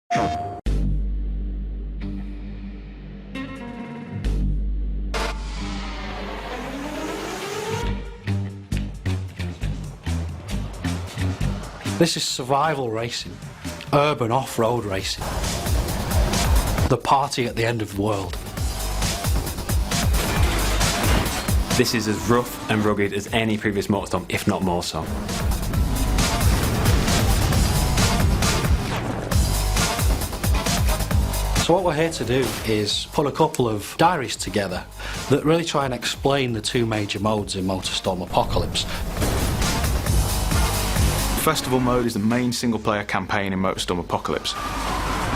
This is survival racing, urban off-road racing, the party at the end of the world. This is as rough and rugged as any previous MOTORSTORM, if not more so. So what we're here to do is put a couple of diaries together that really try and explain the two major modes in MOTORSTORM Apocalypse. Festival mode is the main single-player campaign in MOTORSTORM Apocalypse.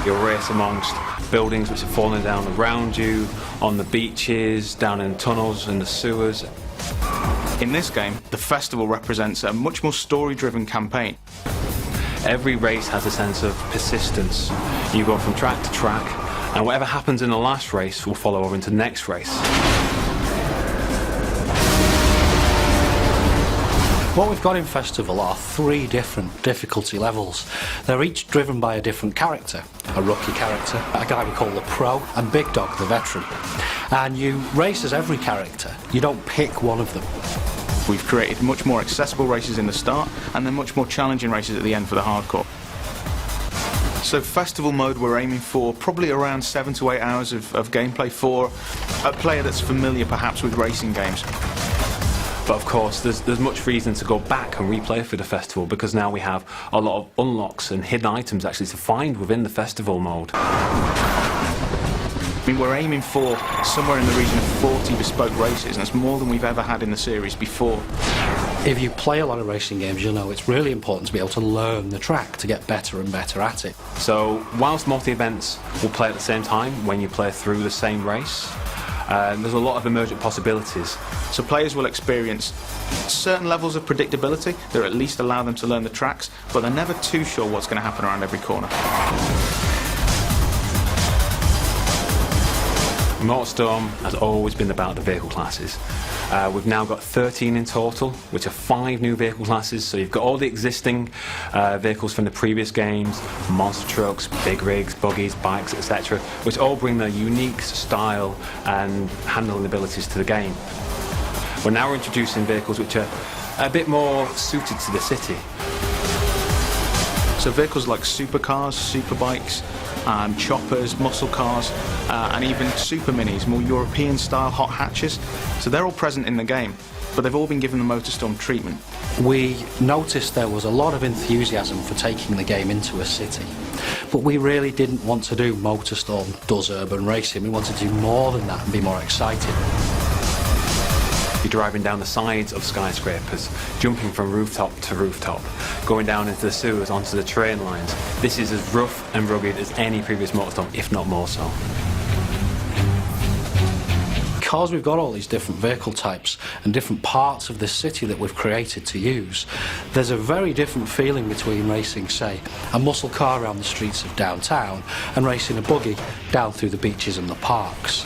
You'll race amongst buildings which are falling down around you, on the beaches, down in tunnels, in the sewers. In this game, the festival represents a much more story-driven campaign. Every race has a sense of persistence. You go from track to track, and whatever happens in the last race will follow over into the next race. What we've got in Festival are 3 different difficulty levels. They're each driven by a different character. A rookie character, a guy we call the pro, and Big Dog, the veteran. And you race as every character. You don't pick one of them. We've created much more accessible races in the start, and then much more challenging races at the end for the hardcore. So Festival mode, we're aiming for probably around 7 to 8 hours of gameplay for a player that's familiar perhaps with racing games. But of course, there's much reason to go back and replay for the festival, because now we have a lot of unlocks and hidden items actually to find within the festival mode. I mean, we're aiming for somewhere in the region of 40 bespoke races, and that's more than we've ever had in the series before. If you play a lot of racing games, you'll know it's really important to be able to learn the track to get better and better at it. So whilst multi-events will play at the same time when you play through the same race, there's a lot of emergent possibilities. So players will experience certain levels of predictability that at least allow them to learn the tracks, but they're never too sure what's going to happen around every corner. MOTORSTORM has always been about the vehicle classes. We've now got 13 in total, which are 5 new vehicle classes. So you've got all the existing vehicles from the previous games, monster trucks, big rigs, buggies, bikes, etc., which all bring their unique style and handling abilities to the game. We're now introducing vehicles which are a bit more suited to the city. So vehicles like supercars, superbikes, choppers, muscle cars, and even super minis, more European style hot hatches. So they're all present in the game, but they've all been given the MOTORSTORM treatment. We noticed there was a lot of enthusiasm for taking the game into a city, but we really didn't want to do MOTORSTORM does urban racing. We wanted to do more than that and be more exciting. You're driving down the sides of skyscrapers, jumping from rooftop to rooftop, going down into the sewers, onto the train lines. This is as rough and rugged as any previous MOTORSTORM, if not more so. Because we've got all these different vehicle types and different parts of the city that we've created to use, there's a very different feeling between racing, say, a muscle car around the streets of downtown and racing a buggy down through the beaches and the parks.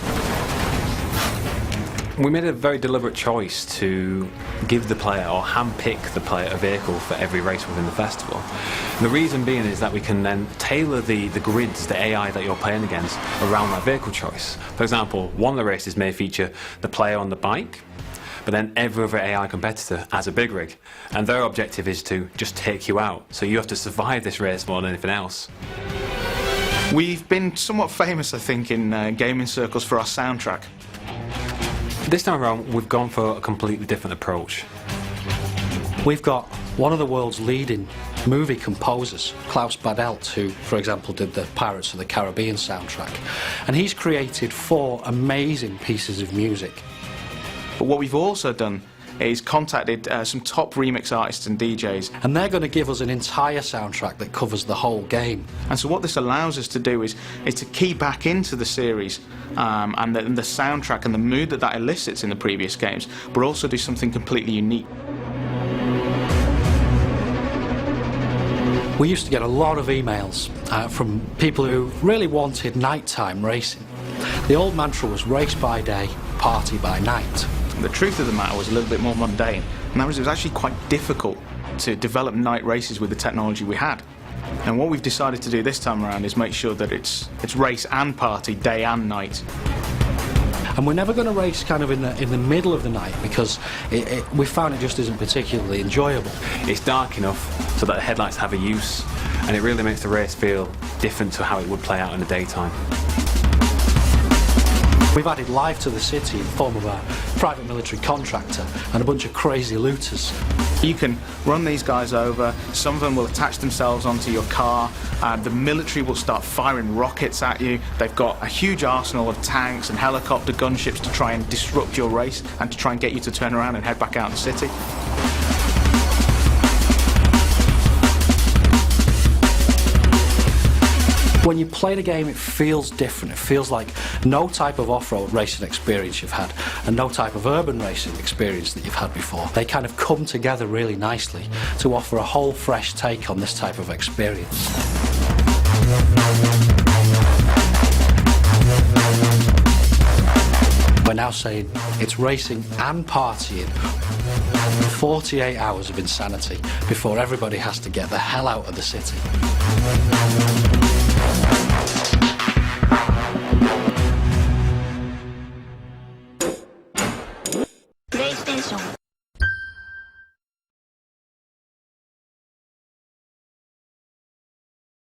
We made a very deliberate choice to give the player, or hand-pick the player, a vehicle for every race within the festival. And the reason being is that we can then tailor the grids, the AI that you're playing against, around that vehicle choice. For example, one of the races may feature the player on the bike, but then every other AI competitor has a big rig, and their objective is to just take you out. So you have to survive this race more than anything else. We've been somewhat famous, I think, in gaming circles for our soundtrack. This time around, we've gone for a completely different approach. We've got one of the world's leading movie composers, Klaus Badelt, who, for example, did the Pirates of the Caribbean soundtrack, and he's created 4 amazing pieces of music. But what we've also done is contacted some top remix artists and DJs. And they're going to give us an entire soundtrack that covers the whole game. And so what this allows us to do is to key back into the series and the soundtrack and the mood that elicits in the previous games, but also do something completely unique. We used to get a lot of emails from people who really wanted nighttime racing. The old mantra was race by day, party by night. The truth of the matter was a little bit more mundane, and that was it was actually quite difficult to develop night races with the technology we had. And what we've decided to do this time around is make sure that it's race and party, day and night. And we're never going to race kind of in the middle of the night, because we found it just isn't particularly enjoyable. It's dark enough so that the headlights have a use, and it really makes the race feel different to how it would play out in the daytime. We've added life to the city in the form of a private military contractor and a bunch of crazy looters. You can run these guys over, some of them will attach themselves onto your car, the military will start firing rockets at you. They've got a huge arsenal of tanks and helicopter gunships to try and disrupt your race and to try and get you to turn around and head back out in the city. When you play the game, it feels different. It feels like no type of off-road racing experience you've had and no type of urban racing experience that you've had before. They kind of come together really nicely to offer a whole fresh take on this type of experience. We're now saying it's racing and partying. 48 hours of insanity before everybody has to get the hell out of the city.